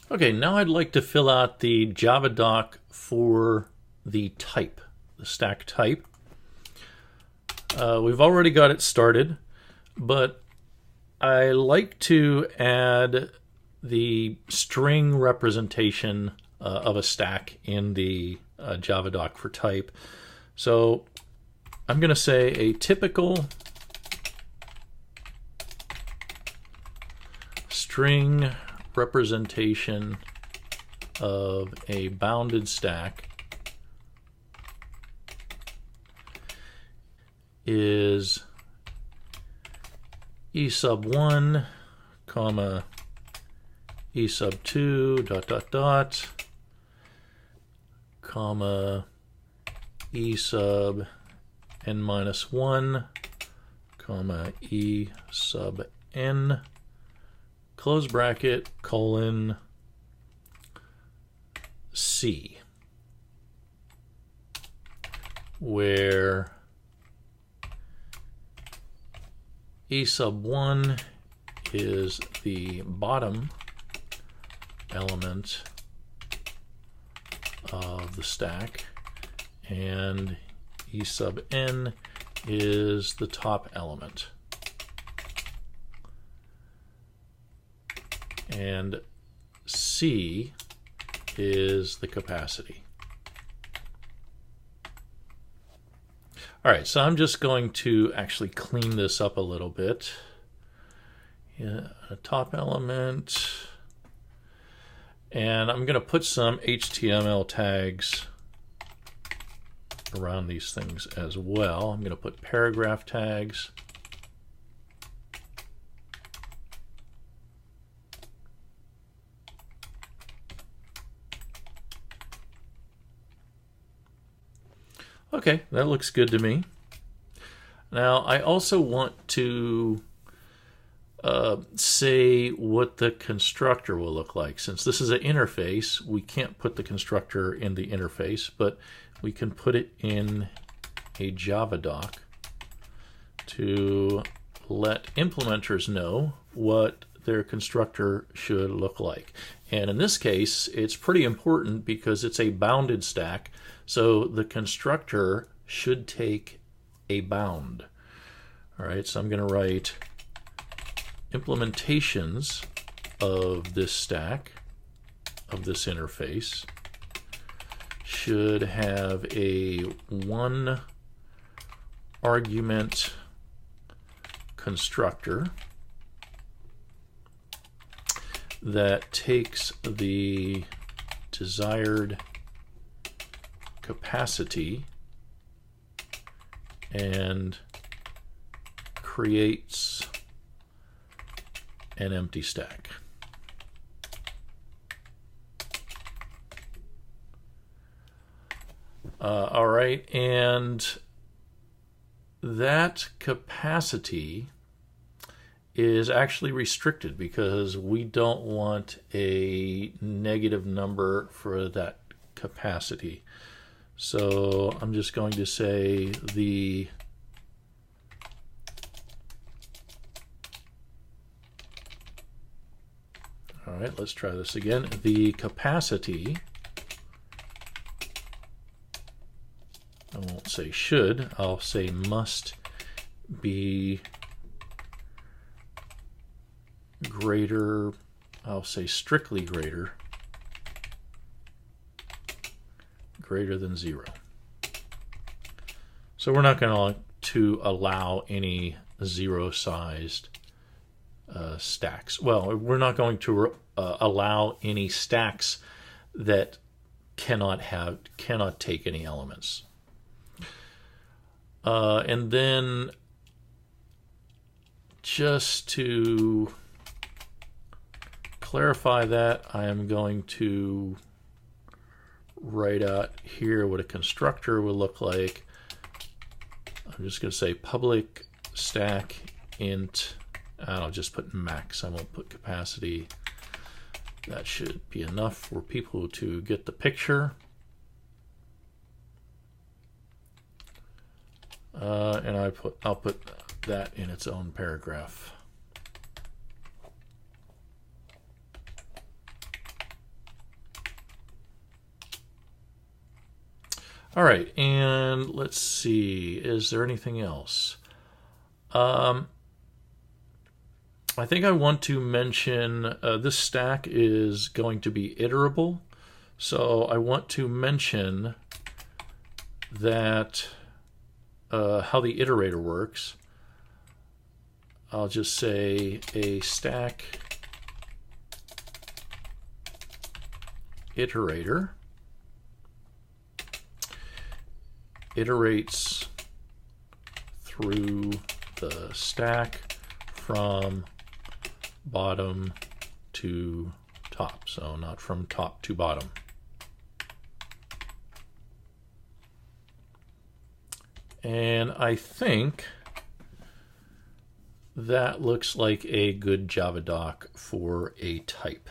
Okay, now I'd like to fill out the Javadoc for the type, the stack type. We've already got it started, but I like to add the string representation of a stack in the Javadoc for type. So I'm going to say a typical string representation of a bounded stack is e sub 1 comma e sub 2 dot dot dot comma e sub n minus 1 comma e sub n close bracket colon C, where e sub 1 is the bottom element of the stack and e sub n is the top element. And C is the capacity. All right, so I'm just going to actually clean this up a little bit. Yeah, a top element. And I'm going to put some HTML tags around these things as well. I'm going to put paragraph tags. Okay, that looks good to me. Now, I also want to say what the constructor will look like. Since this is an interface, we can't put the constructor in the interface, but we can put it in a Javadoc to let implementers know what their constructor should look like. And in this case, it's pretty important because it's a bounded stack, so the constructor should take a bound. All right, so I'm going to write implementations of this stack, of this interface, should have a one argument constructor that takes the desired capacity and creates an empty stack. All right, and that capacity is actually restricted because we don't want a negative number for that capacity. So I'm just going to say the all right, let's try this again. The capacity, I won't say should, I'll say must be greater, I'll say strictly greater than 0. So we're not going to allow any zero-sized stacks. Well, we're not going to allow any stacks that cannot take any elements. And then just to clarify that, I am going to write out here what a constructor will look like. I'm just going to say public stack int, and I'll just put max. I won't put capacity. That should be enough for people to get the picture. And I'll put that in its own paragraph. All right, and let's see, is there anything else? I think I want to mention this stack is going to be iterable. So I want to mention that how the iterator works. I'll just say a stack iterator iterates through the stack from bottom to top, so not from top to bottom. And I think that looks like a good Javadoc for a type.